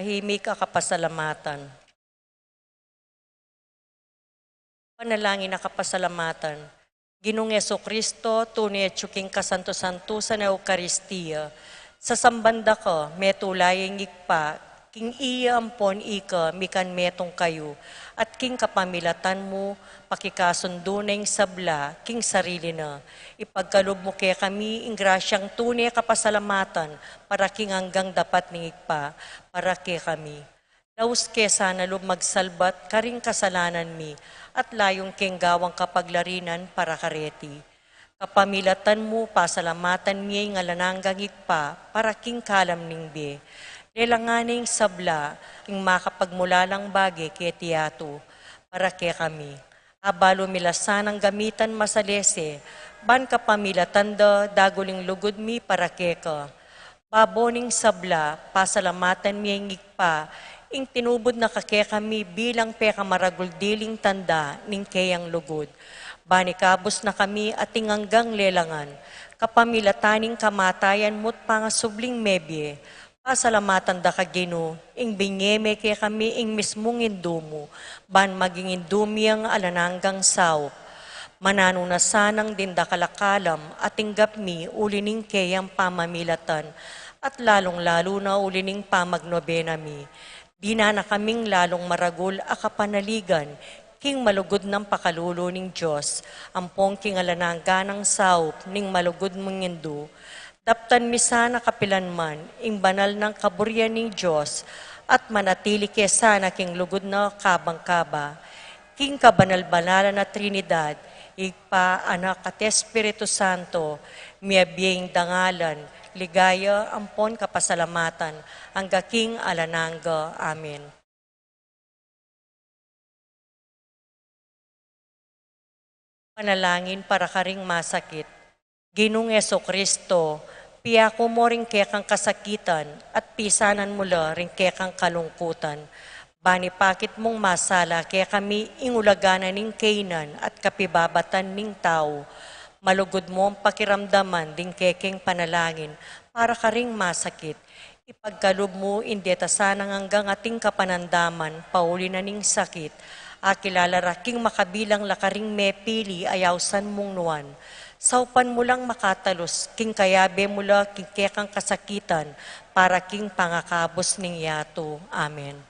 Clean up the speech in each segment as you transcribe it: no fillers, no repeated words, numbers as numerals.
Tahimik ka kapasalamatan. Panalangin na kapasalamatan. Ginoong Kristo, tunay at tsuking kasanto-santo sa Eucharistia. Sa sambanda ka, metulayang ikpa, king iya ampon ika, mikan metong kayo, at king kapamilatan mo, pakikasundo na yung sabla, king sarili na. Ipagkalob mo kaya kami, ing grasyang tunay kapasalamatan, para king hanggang dapat ningikpa, para kaya kami. Laus kesa na lub magsalbat, karing kasalanan mi, at layong kenggawang kapaglarinan para kareti. Kapamilatan mo, pasalamatan miya nga lananggang ikpa, para king kalam ningbe. Lelanganing sabla, ing makapagmulalang bagay kay tiyato, para kay kami. Abalo milasan ang gamitan masalese, ban kapamilatan da, daguling lugod mi para kay ka. Baboning sabla, pasalamatan miya ngikpa, ing tinubod na kake kami bilang peka maraguldiling tanda ning kayang lugod. Banikabos na kami at hanggang lelangan, kapamilataning kamatayan mo't pangasubling mebye, pasalamatan da kagino, ing binyeme kaya kami ing mismong indumo, ban maging indumiyang alananggang sao. Manano na sanang dinda kalakalam at tinggap mi ulining kayang pamamilatan at lalong-lalo na ulining pamagnobena mi. Di na kaming lalong maragul a kapanaligan, king malugod ng pakalulo ning Diyos, ampong king alanangga ng saup, ning malugod mong indu. Daptan misana kapilanman, ing banal ng kaburyan ning Diyos, at manatili kesana king lugod na kabang-kaba. King kabanal-banalan na Trinidad, igpa anak at Espiritu Santo, miabiyeng dangalan, ligaya, ampon kapasalamatan, ang gaking alanangga. Amen. Panalangin para karing masakit. Ginong Kristo, piyako mo rin kekang kasakitan at pisanan mula rin kekang kalungkutan. Bani pakit mong masala kaya kami ingulaganan ning kainan at kapibabatan ning tao. Malugod mo ang pakiramdaman ding kekeng panalangin para karing masakit. Ipagkalob mo indeta sanang hanggang ating kapanandaman, pauli na ning sakit. Akilala raking makabilang lakaring mepili ayawsan mong nuwan. Saupan mo lang makatalos, king kayabe mula king kekang kasakitan, para king pangakabos ning yato. Amen.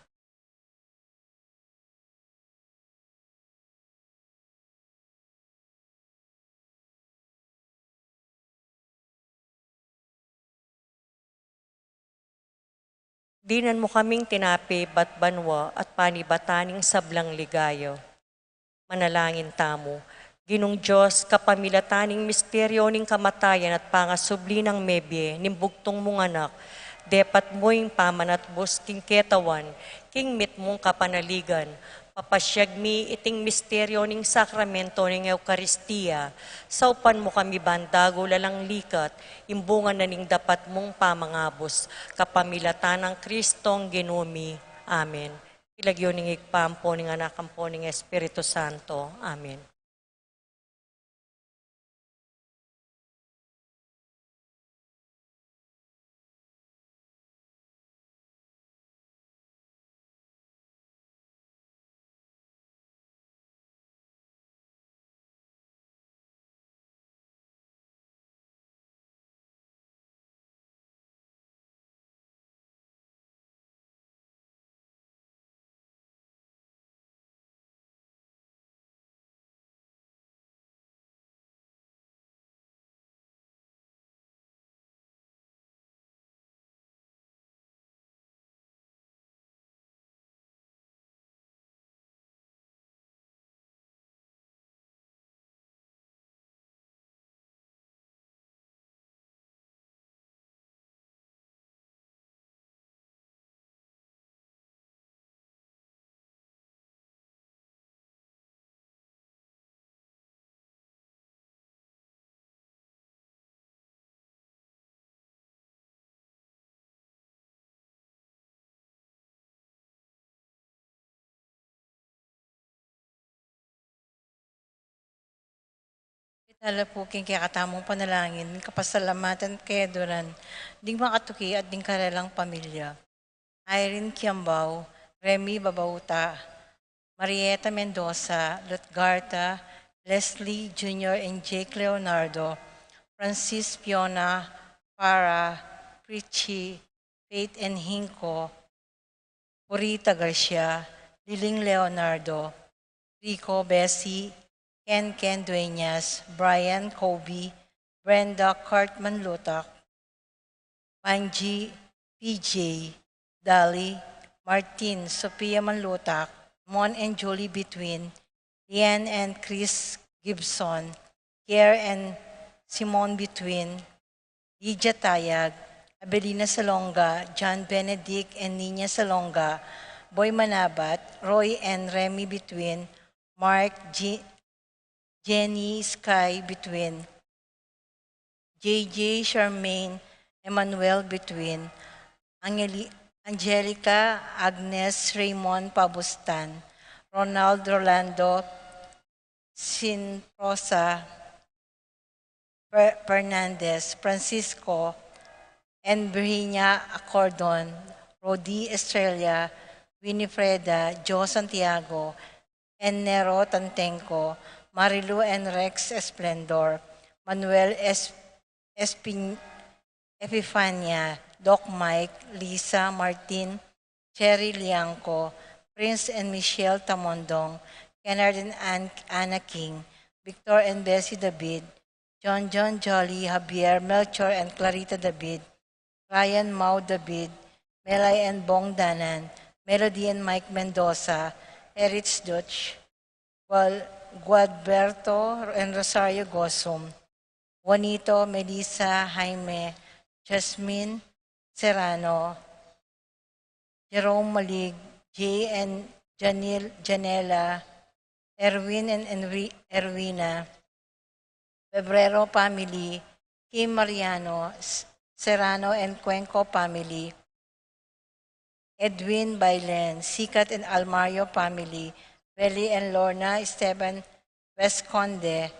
Dinan mo kaming tinapi, batbanwa at panibataning sablang ligayo. Manalangin tamo. Ginong Diyos, kapamilataning misteryo ning kamatayan at pangasubli ng mebye, nimbugtong mong anak, depat mo'y pamanatbos king ketawan, king mit mong kapanaligan, papasyag mi iting misteryo ning sakramento ning Eucharistia, saupan mo kami bandago lalang likat, imbungan na ning dapat mong pamangabos, kapamilatan ng Kristong ginumi. Amen. Ilagyo ning igpampo ning anak ampo ning Espiritu Santo. Amen. Tala po king kaya katamong panalangin, kapasalamatan kaya duran, ding makatuki at ding karalang pamilya. Irene Kiambao, Remy Babauta, Marieta Mendoza, Lutgarta, Leslie Jr. and Jake Leonardo, Francis Fiona, Para, Prichi, Faith and Hinko, Purita Garcia, Liling Leonardo, Rico Bessie, Ken Dueñas, Brian Kobe, Brenda Cartman Lutak, Manji PJ, Dali, Martin, Sophia Manlutak, Mon and Julie Between, Lian and Chris Gibson, Kier and Simone Between, Lydia Tayag, Abelina Salonga, John Benedict and Nina Salonga, Boy Manabat, Roy and Remy Between, Mark, Jenny Sky Between, JJ Charmaine, Emmanuel Between, Angelica Agnes Raymond Pabustan, Ronald Rolando Sinrosa Fernandez, Francisco, and Virginia Acordon, Rodi Estrella, Winifreda, Joe Santiago, and Nero Tantenco, Marilu and Rex Esplendor, Manuel Epifania, Doc Mike, Lisa Martin, Cherry Liangco, Prince and Michelle Tamondong, Kennard and Anna King, Victor and Bessie David, John Jolly, Javier Melchor and Clarita David, Ryan Mau David, Melay and Bong Danan, Melody and Mike Mendoza, Erich Dutch, Guadberto and Rosario Gosum, Juanito, Melissa, Jaime, Jasmine Serrano, Jerome Malig, Jay and Janela, Erwin and Erwina, Febrero family, Kim Mariano, Serrano and Cuenco family, Edwin Bailen, Sikat and Almario family, Belly and Lorna Esteban Vesconde,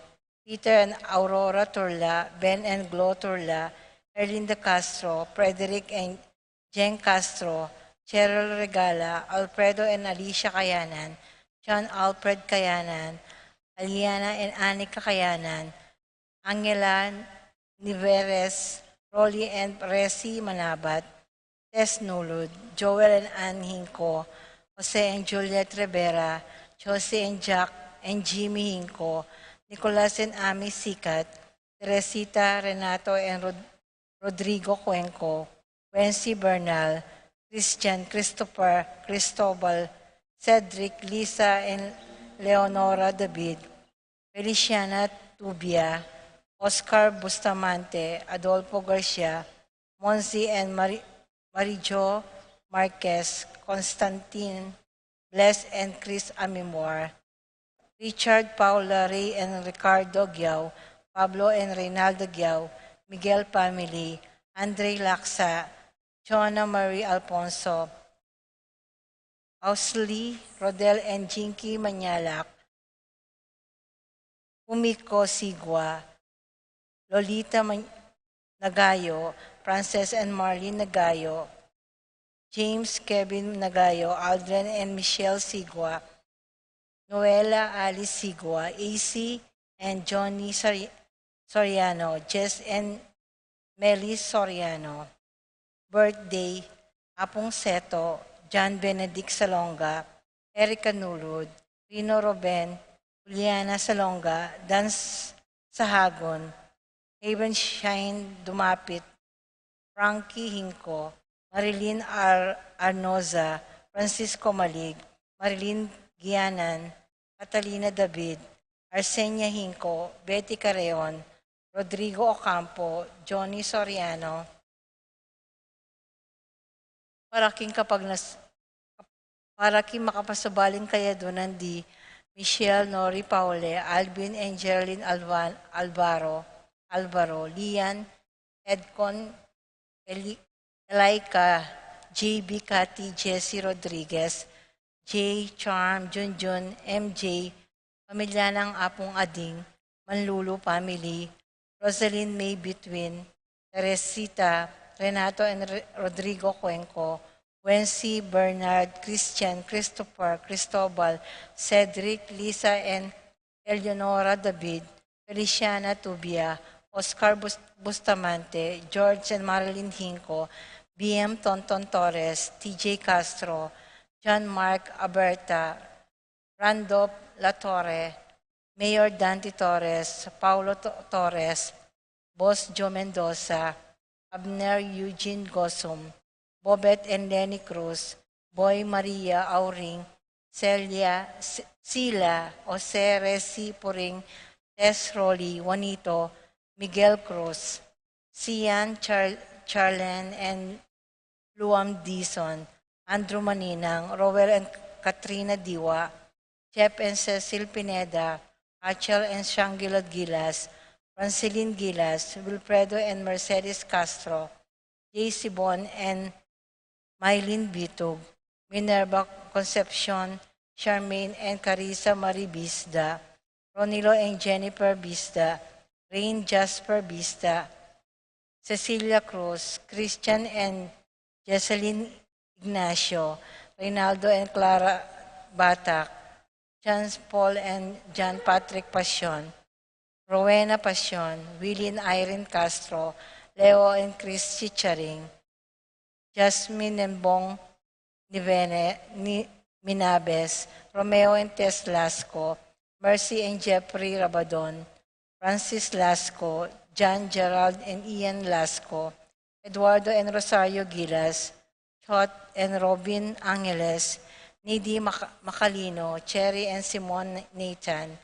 Peter and Aurora Turla, Ben and Glo Turla, Erlinda Castro, Frederick and Jen Castro, Cheryl Regala, Alfredo and Alicia Kayanan, John Alfred Kayanan, Aliana and Anika Kayanan, Angela Niveres, Rolly and Resi Manabat, Tess Nulud, Joel and Ann Hinco, Jose and Juliet Rivera, Jose and Jack and Jimmy Hinco, Nicolas and Ami Sikat, Teresita, Renato and Rodrigo Cuenco, Wency Bernal, Christian, Christopher, Cristobal, Cedric, Lisa and Leonora David, Feliciana Tubia, Oscar Bustamante, Adolfo Garcia, Monzi and Marijo Marquez, Constantine, Bless and Chris Amimor, Richard Paula Ray and Ricardo Giao, Pablo and Reynaldo Giao, Miguel family, Andre Laksa, Joanna Marie Alfonso, Ausley, Rodel and Jinky Manyalak, Umiko Sigwa, Lolita Nagayo, Frances and Marlene Nagayo, James Kevin Nagayo, Aldrin and Michelle Sigwa, Noela Alice Sigwa, AC and Johnny Soriano, Jess and Melis Soriano. Birthday, Apong Seto, John Benedict Salonga, Erica Nulud, Rino Roben, Juliana Salonga, Dance Sahagon, Haven Shine Dumapit, Frankie Hinco, Marilyn Arnoza, Francisco Malig, Marilyn Gianan, Catalina David, Arsenia Hinco, Betty Careon, Rodrigo Ocampo, Johnny Soriano, paraking makapasabaling kaya doon di Michelle Nori Paule, Alvin and Geraldine Alvaro, Lian, Edcon, Elaika, JB Cathy, Jessie Rodriguez, J. Charm, Junjun, MJ, pamilya ng Apong Ading, Manlulu family, Rosaline May Between, Teresita, Renato and Rodrigo Cuenco, Wency, Bernard, Christian, Christopher, Cristobal, Cedric, Lisa, and Eleonora David, Feliciana Tubia, Oscar Bustamante, George and Marilyn Hinco, BM Tonton Torres, TJ Castro, John Mark Aberta, Randolph Latorre, Mayor Dante Torres, Paulo Torres, Boss Joe Mendoza, Abner Eugene Gosum, Bobet and Lenny Cruz, Boy Maria Auring, Sila, Jose Resi Puring, Tess Rolly, Juanito, Miguel Cruz, Sian Charlen, and Luam Dison, Andrew Maninang, Rowell and Katrina Diwa, Chep and Cecil Pineda, Achel and Shangilad Gilas, Franceline Gilas, Wilfredo and Mercedes Castro, Jay Sibon and Mylene Bitog, Minerva Concepcion, Charmaine and Carissa Marie Bisda, Ronilo and Jennifer Bisda, Rain Jasper Bisda, Cecilia Cruz, Christian and Jesseline Ignacio, Reynaldo and Clara Batak, John Paul and John Patrick Passion, Rowena Passion, Willie and Irene Castro, Leo and Chris Chicharing, Jasmine and Bong Minabes, Romeo and Tess Lasco, Mercy and Jeffrey Rabadon, Francis Lasco, John Gerald and Ian Lasco, Eduardo and Rosario Gilas, Chot and Robin Angeles, Nidi Macalino, Cherry and Simon Nathan,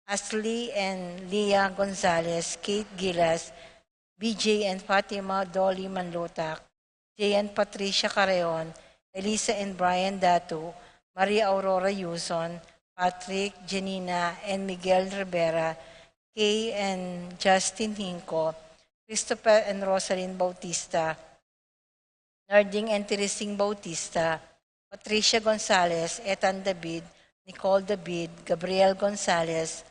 Ashley and Leah Gonzalez, Kate Gilas, BJ and Fatima Dolly Manlutak, Jay and Patricia Careon, Elisa and Brian Datu, Maria Aurora Yuson, Patrick, Janina, and Miguel Rivera, Kay and Justin Hinco, Christopher and Rosalind Bautista, Narding and Teresing Bautista, Patricia Gonzalez, Ethan David, Nicole David, Gabriel Gonzalez,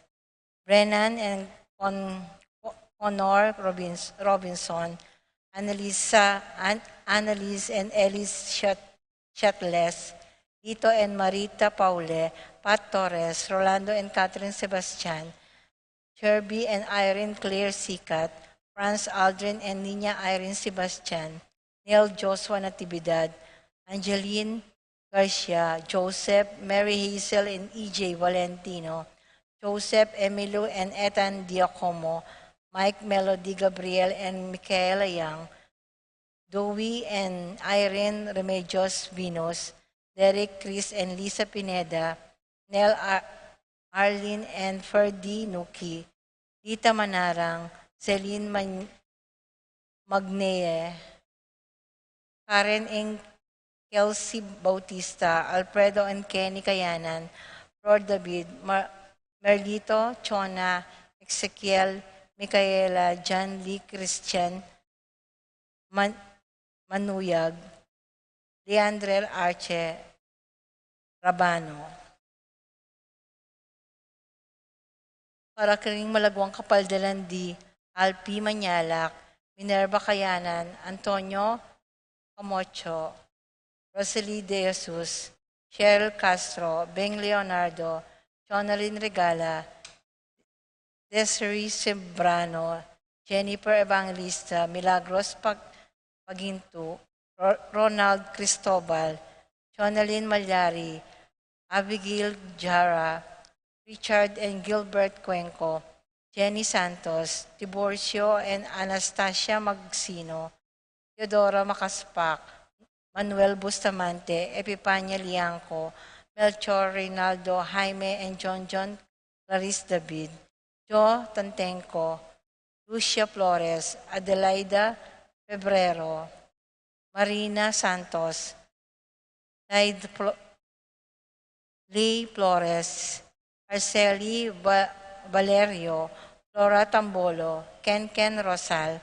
Brennan and Honor Robinson, Annalise and Elise Shatles, Ito and Marita Paule, Pat Torres, Rolando and Catherine Sebastian, Cherby and Irene Claire Sikat, Franz Aldrin and Nina Irene Sebastian, Neil Joshua Natividad, Angeline Garcia, Joseph, Mary Hazel and EJ Valentino, Joseph, Emilio and Ethan Diacomo, Mike Melody Gabriel and Michaela Young, Dewey and Irene Remedios Vinos, Derek, Chris and Lisa Pineda, Nel Arlene and Ferdy Nuki, Lita Manarang, Celine Magneye, Karen and Kelsey Bautista, Alfredo and Kenny Kayanan, Lord David, Merlito, Chona, Ezekiel, Micaela, John Lee Christian, Manuyag, Leandrel Arche, Rabano. Para karing malagwang kapaldalan di Alpi Manyalak, Minerva Kayanan, Antonio Camocho, Rosalie De Jesus, Cheryl Castro, Beng Leonardo, Jonalyn Regala, Desiree Sembrano, Jennifer Evangelista, Milagros Paginto, Ronald Cristobal, Jonalyn Malyari, Abigail Jara, Richard and Gilbert Cuenco, Jenny Santos, Tiborcio and Anastasia Magsino, Teodora Makaspak, Manuel Bustamante, Epipania Liangco, Melchor Reynaldo, Jaime and John Clarice David, Joe Tantenco, Lucia Flores, Adelaida Febrero, Marina Santos, Lee Flores, Arceli Valerio, Flora Tambolo, Ken Rosal,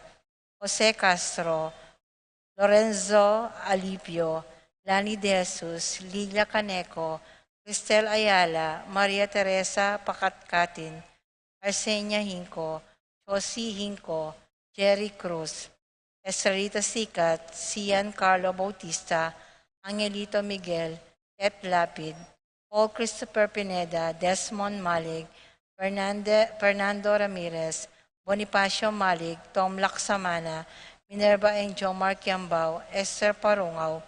Jose Castro, Lorenzo Alipio, Lani De Jesus, Lilia Caneco, Cristel Ayala, Maria Teresa Pakatkatin, Arsenia Hinco, Josie Hinco, Jerry Cruz, Estrelita Sicat, Cian Carlo Bautista, Angelito Miguel, Et Lapid, Paul Christopher Pineda, Desmond Malig, Fernando Ramirez, Bonifacio Malig, Tom Laksamana, Minerva and Jomar Kiambao, Esther Parungaw,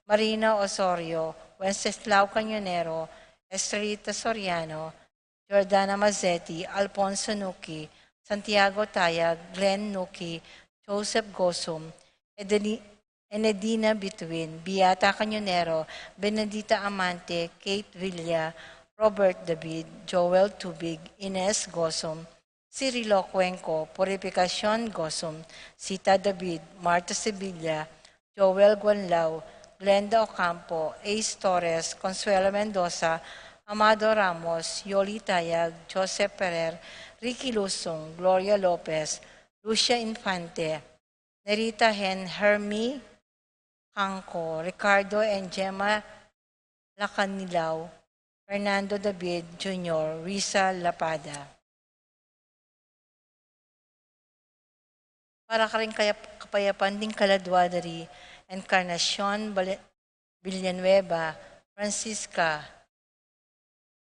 Marina Osorio, Wenceslao Cañonero, Estrelita Soriano, Jordana Mazzetti, Alfonso Nuki, Santiago Tayag, Glenn Nuki, Joseph Gosum, Enedina Bituin, Beata Cañonero, Benedita Amante, Kate Villa, Robert David, Joel Tubig, Ines Gosum, Cirilo Cuenco, Purificación Gosum, Sita David, Marta Sevilla, Joel Guanlao, Glenda Ocampo, Ace Torres, Consuelo Mendoza, Amado Ramos, Yoli Tayag, Joseph Ferrer, Ricky Lusong, Gloria Lopez, Lucia Infante, Nerita Hen, Hermie Canco, Ricardo and Gemma Lacanilaw, Fernando David Jr., Risa Lapada. Para ka rin kapayapan ding Kaladwadari, Encarnacion Villanueva, Francisca,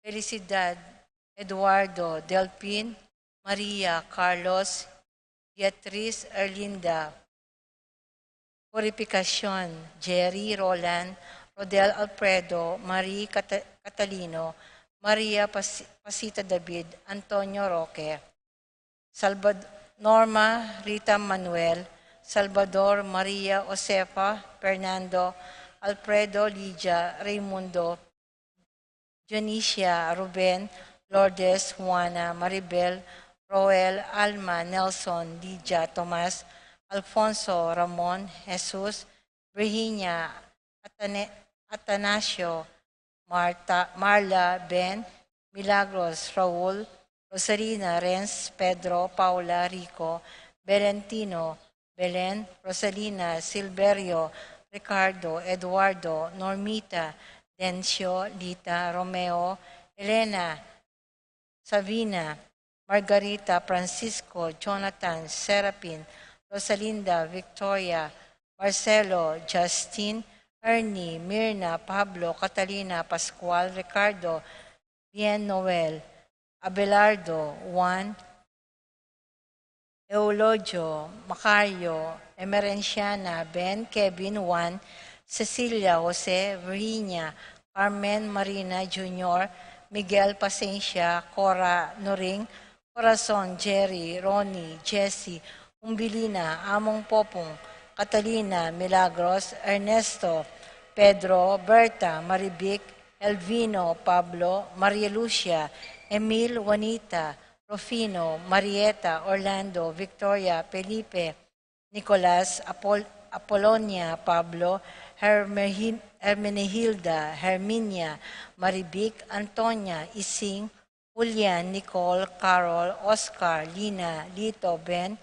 Felicidad, Eduardo, Delpin, Maria, Carlos, Beatriz, Erlinda, Purificación, Jerry, Roland, Rodel Alfredo, Marie Catalino, Maria Pasita David, Antonio Roque, Norma Rita Manuel, Salvador Maria Josefa, Fernando, Alfredo Lidia, Raimundo, Dionisia, Ruben, Lourdes, Juana, Maribel, Roel, Alma, Nelson, Lidia, Tomas, Alfonso, Ramon, Jesus, Virginia, Atanasio, Marla, Ben, Milagros, Raul, Rosarina, Renz, Pedro, Paula, Rico, Belentino, Belen, Rosalina, Silverio, Ricardo, Eduardo, Normita, Dencio, Lita, Romeo, Elena, Savina, Margarita, Francisco, Jonathan, Serapin, Rosalinda, Victoria, Marcelo, Justin, Ernie, Mirna, Pablo, Catalina, Pascual, Ricardo, Bien Noel, Abelardo, Juan, Eulogio, Macario, Emerenciana, Ben, Kevin, Juan, Cecilia, Jose, Virginia, Carmen Marina Jr., Miguel Pasencia, Cora Noring, Corazon, Jerry, Ronnie, Jesse, Umbilina, Among Popong, Catalina, Milagros, Ernesto, Pedro, Berta, Maribic, Elvino, Pablo, Maria Lucia, Emil, Juanita, Rufino, Marieta, Orlando, Victoria, Felipe, Nicolas, Apolonia, Pablo, Hermenegilda, Herminia, Maribic, Antonia, Ising, Julian, Nicole, Carol, Oscar, Lina, Lito, Ben,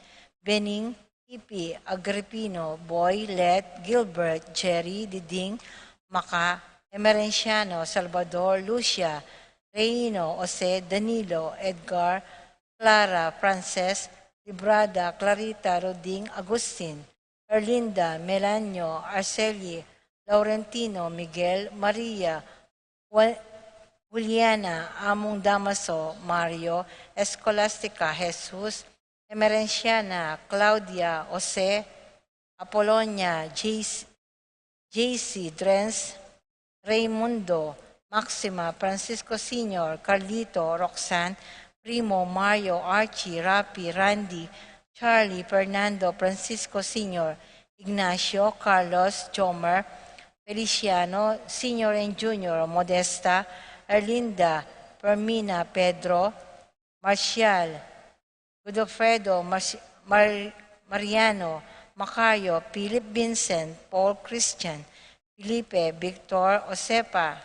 Bening, Ipi, Agripino, Boy, Let, Gilbert, Jerry, Diding, Maka, Emerenciano, Salvador, Lucia, Reino, Jose, Danilo, Edgar, Clara, Frances, Librada, Clarita, Roding, Agustin, Erlinda, Melanio, Arceli, Laurentino, Miguel, Maria, Juliana, Among Damaso, Mario, Escolastica, Jesus, Emerenciana, Claudia, Jose, Apolonia, JC, Drens, Raimundo, Maxima, Francisco Sr., Carlito, Roxanne, Primo, Mario, Archie, Rapi, Randy, Charlie, Fernando, Francisco Sr., Ignacio, Carlos, Jomer, Feliciano, Sr. and Jr., Modesta, Erlinda, Fermina, Pedro, Marcial, Godofredo, Mariano, Macario, Philip Vincent, Paul Christian, Felipe, Victor, Josepa,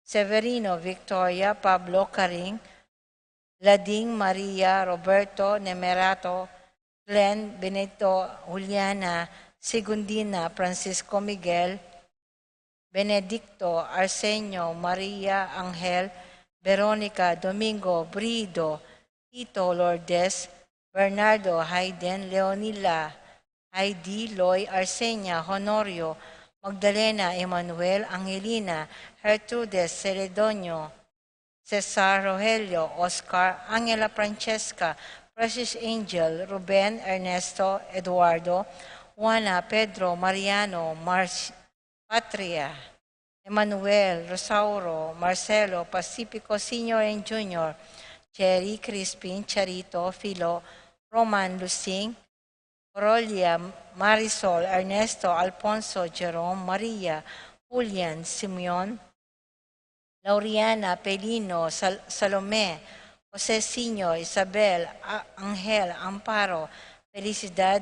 Severino, Victoria, Pablo, Karing, Lading, Maria, Roberto, Nemerato, Glenn, Benito, Juliana, Segundina, Francisco Miguel, Benedicto, Arsenio, Maria, Angel, Veronica, Domingo, Brido, Tito, Lourdes, Bernardo, Hayden, Leonila, Heidi, Loy, Arsenia, Honorio, Magdalena, Emmanuel, Angelina, Gertrudes, Celedonio, Cesar, Rogelio, Oscar, Angela Francesca, Precious Angel, Ruben, Ernesto, Eduardo, Juana, Pedro, Mariano, Patria, Emmanuel, Rosauro, Marcelo, Pacifico Senior and Junior, Cherry, Crispin, Charito, Philo, Roman, Lusing, Corolia, Marisol, Ernesto, Alfonso, Jerome, Maria, Julian, Simeon, Lauriana, Pelino, Salome, Jose Senior, Isabel, Angel, Amparo, Felicidad,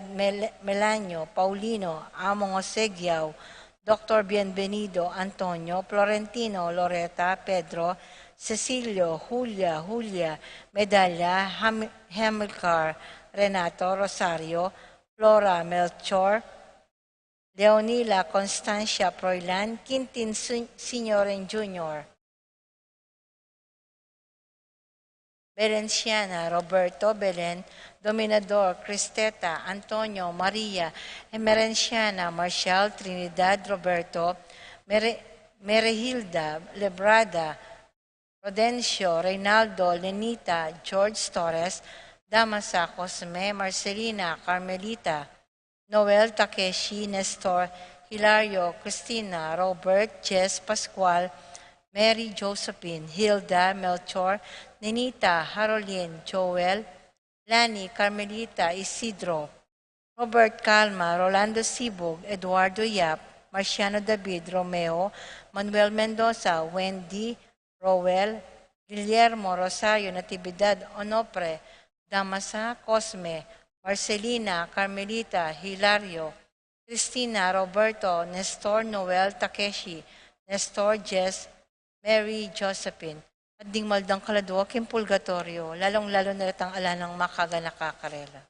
Melanio, Paulino, Among Osegiao, Dr. Bienvenido, Antonio, Florentino, Loreta, Pedro, Cecilio, Julia, Medalla, Hamilcar, Renato, Rosario, Flora, Melchor, Leonila, Constancia, Proilan, Quintin Senior and Junior, Belenciana, Roberto, Belen, Dominador, Cristeta, Antonio, Maria, Emerenciana, Marcial, Trinidad, Roberto, Merehilda, Lebrada, Rodencio, Reynaldo, Lenita, George Torres, Damasa, Cosme, Marcelina, Carmelita, Noel, Takeshi, Nestor, Hilario, Cristina, Robert, Jess, Pascual, Mary Josephine, Hilda, Melchor, Nenita, Haroline, Joel, Lani, Carmelita, Isidro, Robert Calma, Rolando Sibog, Eduardo Yap, Marciano David, Romeo, Manuel Mendoza, Wendy, Rowell, Guillermo, Rosario, Natividad, Onopre, Damasa, Cosme, Marcelina, Carmelita, Hilario, Cristina, Roberto, Nestor, Noel, Takeshi, Nestor, Jess, Mary Josephine, at ding maldang kaladwa kim purgatorio, lalong-lalo na latang ala ng makaga nakakarela.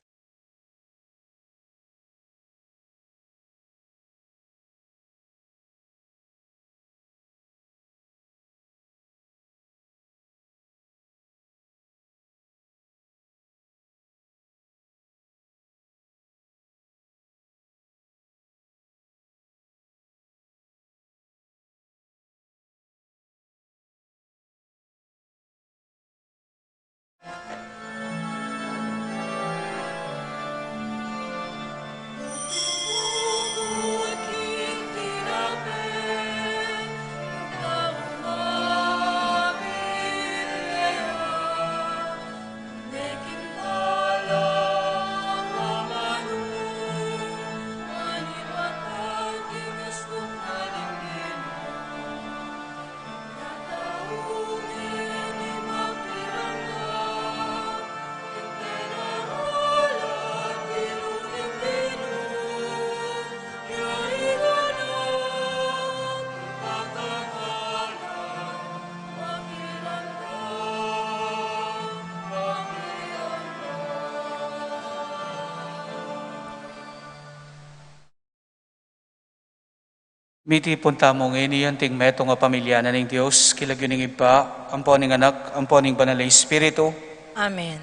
Miti punta mo ngayon ting meto nga pamilya na ng Diyos, kilagyoning iba, ang poning anak, ang poning banal na Espiritu. Amen.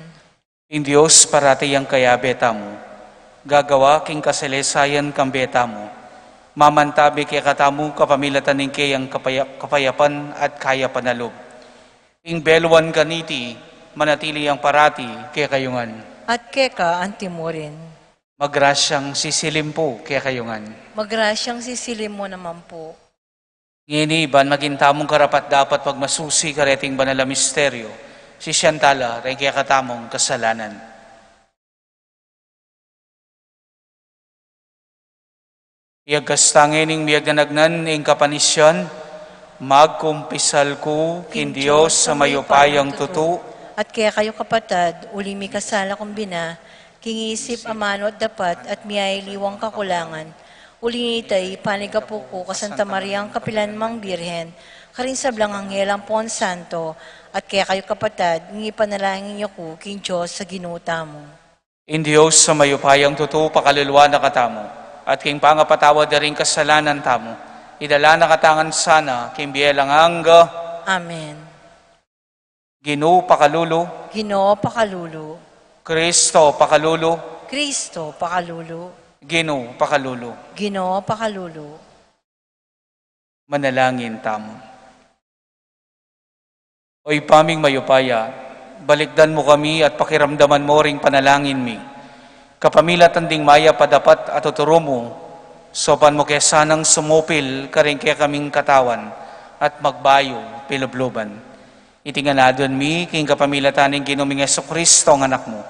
In Diyos parati ang kaya beta mo, gagawa king kaselesayan kang beta mo, mamantabi kaya katamu kapamilatan ng kayang kapayapan at kaya panalob. Ing belwan kaniti, manatili ang parati kaya kayungan. At keka antimurin. Magrasyang sisilim po kaya kayungan. Magrasyang sisilim mo naman po. Ngini ban magintamong karapat dapat pagmasusi kareting banala misteryo, si Shantala rin kaya katamong kasalanan. Iagkastangining miyaganagnan ing kapanisyan, magkumpisal ko kin Diyos sa mayupayang tutu. At kaya kayo kapatad, uli mi kasala kumbina, kingisip amano at dapat at miyay liwang kakulangan. Uli nitay panigapo ko ka Santa Mariang Kapilan Mang Birhen, karin sa blang Anghelang Pon Santo, at kaya kayo kapatad, ngi panalangin niyo ko kin Diyos sa ginuta mo. In Diyos sa mayupayang tutu pakaluluwa na katamo, at king pangapatawad na rin kasalanan tamo, idala na katangan sana, king bielang angga. Amen. Ginoo pakalulu, Ginoo pakalulu, Kristo pakalulu, Kristo pakalulu, Ginoo pakalulu. Ginoo pakalulu. Manalangin tamo. Oy paming mayupaya, balikdan mo kami at pakiramdaman mo ring panalangin mi. Kapamila tanding maya padapat at tuturo mo, sopan mo kaya sanang sumupil karing kaya kaming katawan at magbayo pilubluban. Itinganadon mi, king kapamila taning Ginoong Jesucristo ang anak mo.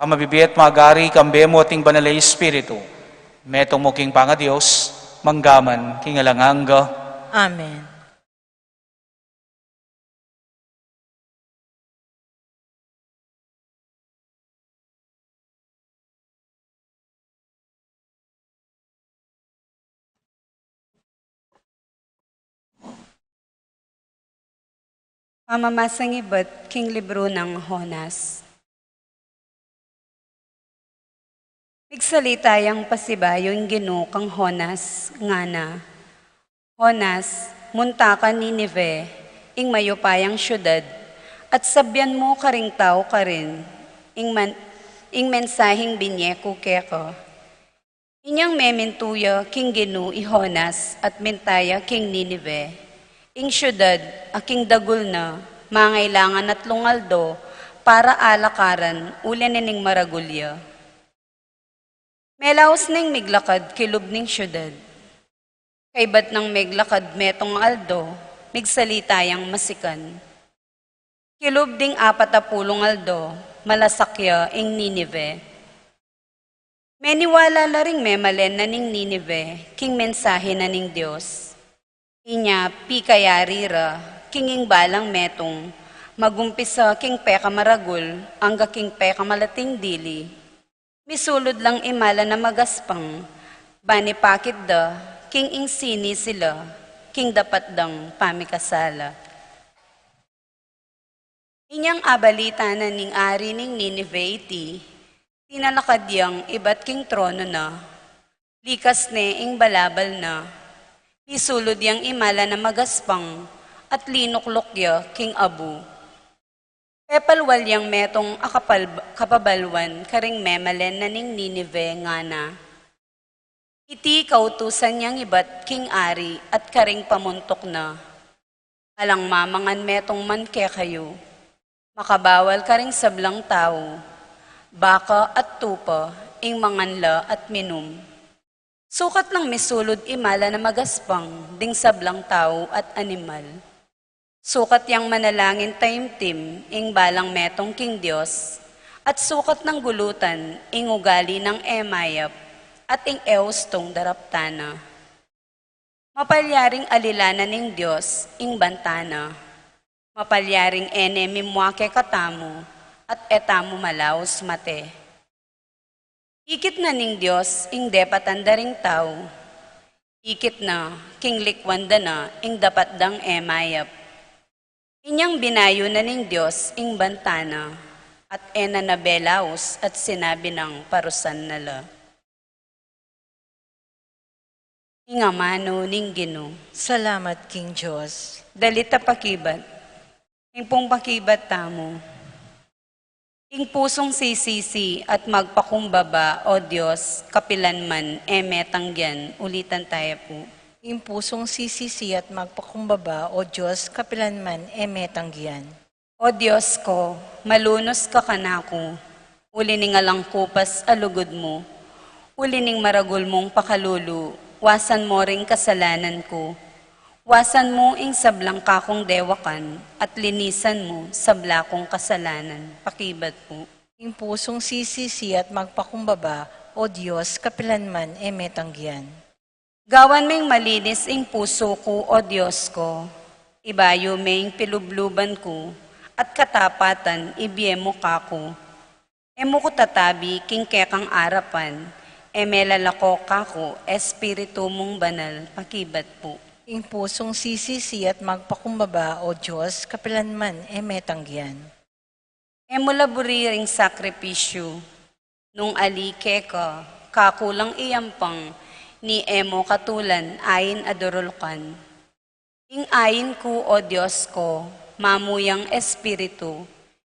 Ang mabibiyat magari kambe mo ating banalay espiritu. Metong mo king panga Diyos, manggaman king alanganga. Amen. Pamamasang iba't king libro ng Honas. Migsalita yang pasibayo yung Ginoo kang Honas nga na. Honas, munta ka Ninive, ing mayupayang syudad, at sabyan mo karing tao ka rin, ing mensaheng binyeko keko. Inyang mementuya king Ginoo i Honas at mentaya king Ninive. Ing syudad, aking dagul na, mangailangan at lungaldo, para alakaran, ulan ning maragulya. Melaos ning miglakad, kilub ning syudad. Kaibat ng miglakad, metong aldo, migsalita yang masikan. Kilub ding 40 aldo, malasakya ing Ninive. Meniwala la ring memalen na ning Ninive, king mensahe na ning Diyos. Inya pikayarira, kinging balang metong, magumpisa king peka maragul, angga king peka malating dili. Misulod lang imala na magaspang, bani pakit da, king ing sini sila, king dapat dang pamikasala. Inyang abalita na ning ari ning Ninive iti, tinalakadyang iba't king trono na, likas ne ing balabal na, isulod yang imala na magaspang at linuklokya king abu. Pepalwal yang metong kapabalwan karing memalen na ning Ninive nga na. Iti kautusan yang iba't king ari at karing pamuntok na. Alang mamangan metong manke kayo, makabawal karing sablang tao, baka at tupa, ing manganla at minum. Sukat lang misulod imala na magaspang, ding sablang tao at animal. Sukat yang manalangin taimtim, ing balang metong king Diyos, at sukat ng gulutan, ing ugali ng emayap, at ing eustong daraptana. Mapalyaring alilana ning Diyos, ing bantana. Mapalyaring enemy muake katamo, at etamo malaos mate. Ikit na ning Diyos, ing depatanda ring tao. Ikit na, king likwanda na, ing dapat dang emayap. Inyang binayo na ning Diyos, ing bantana, at ena na belaos at sinabi ng parusan nala. Ingamano ning Ginoo. Salamat, King Diyos. Dalita pakibat. Ing pong pakibat tamo. Ing pusong sisisi at magpakumbaba, O Diyos, kapilanman, metangyan, ulitan tayo po. Ing pusong sisisi at magpakumbaba, O Diyos, kapilanman, metanggian. O Diyos ko, malunos ka kanako, ulining alang kupas alugod mo, ulining maragul mong pakalulu, wasan mo ring kasalanan ko, wasan mo ing sablang kakong dewakan at linisan mo sabla kong kasalanan. Pakibat po. Ing pusong sisisi at magpakumbaba, O Diyos, kapilanman, metanggian. Gawan may malinis ing puso ko, O Diyos ko. Ibayo may pilubluban ko, at katapatan ibiye mo kako. Emo ko tatabi king kekang arapan, melalako kako, espiritu mong banal. Pakibat po. Ing pusong sisisi at magpakumbaba, O Diyos, kapilanman, metanggian. Emulaburiring sakripisyo, nung alike ka, kakulang iyampang, ni emo katulan, ayin adorulkan. Ing ayin ko, O Diyos ko, mamuyang espiritu,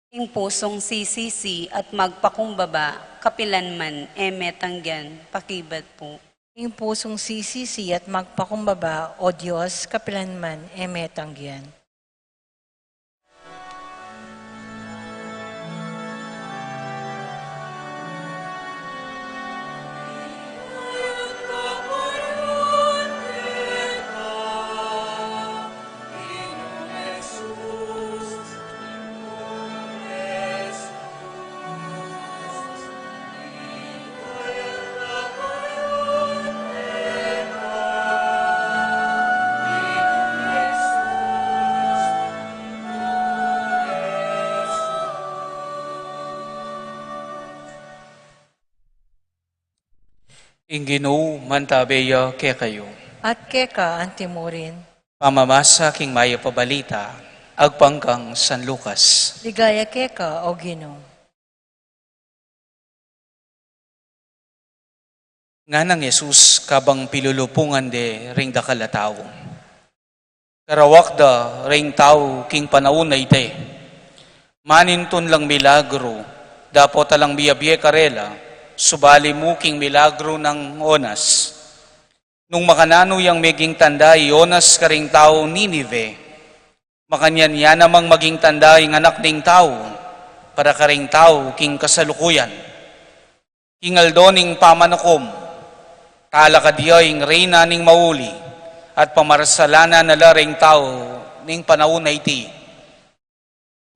ing pusong sisisi at magpakumbaba, kapilanman, metanggan, pakibat po. Ing pusong sisisi at magpakumbaba, O Diyos, kapilanman, emetanggian. Ingino mantabeya ke kayo. At keka antimurin, Pamamasa king maya pabalita, agpangkang San Lucas. ligaya keka, O Ginoo. Nga nang Yesus kabang pilulupungan de ring dakalataw. Karawak da ring tao king panaunay de. Maninton lang milagro, dapo talang biyabiye karela, subali mo king milagro ng onas. Nung makanano yang meging tanda, Onas karing tao Ninive, makanyan yan namang maging tanda yung anak ning tao, para karing tao king kasalukuyan. Kingaldo ning pamanukom, tala kadiya ing reyna ning mauli, at pamarsalana na laring tao ning panahon na iti.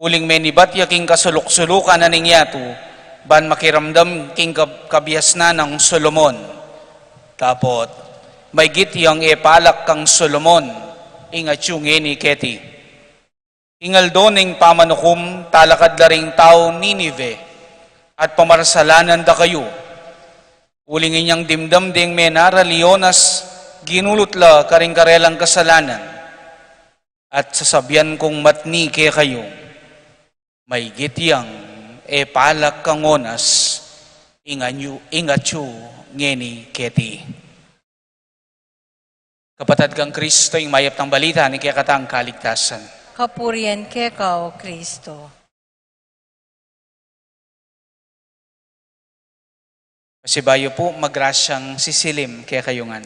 Uling menibatya king kasuluk-sulukan na ning yato, ban makiramdam king kabias na ng Solomon. Tapot, may gityang epalak kang Solomon, ingat yung ni Keti. Ingaldo ning pamanukum, talakad laring tao Ninive, at pamarsalanan da kayo. Uling inyang dimdam ding menara Leonas, ginulot la karing karelang kasalanan. At sasabihan kong matni ke kayo, may gityang epalak kang onas, ingat yu ngeni Keti. Kapatid kang Kristo, yung mayap ng balita ni kaya katang kaligtasan. Kapurian keka, O Kristo. Pasibayo po, magrasyang sisilim kaya kayungan.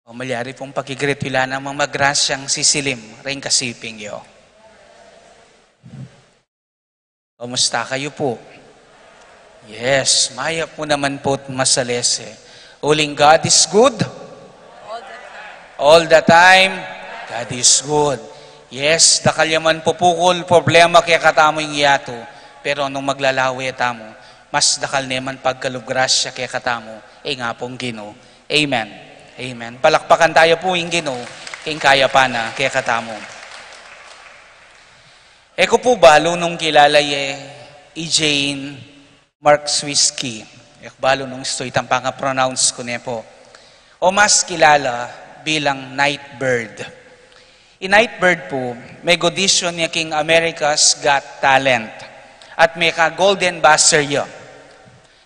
O malyari pong pakigrit, wala namang magrasyang sisilim, rin kasiping yo. Kumusta kayo po? Yes, mayap po naman po masalese. Uling God is good. All the time, God is good. Yes, dakalyaman pupukol, problema kaya katamo yung yato. Pero nung maglalawi tamo, mas dakal naman pagkalugrasya kaya katamo, nga pong Ginoo. Amen. Amen. Palakpakan tayo po yung Ginoo, king kaya pa na kaya katamo. Eko po balo nung kilala Jane Mark Swirsky. Balo nung isto'y tampanga pronounce ko niya po. O mas kilala bilang Nightbird. Nightbird po, may audition niya king America's Got Talent. At may ka Golden Buzzer yun.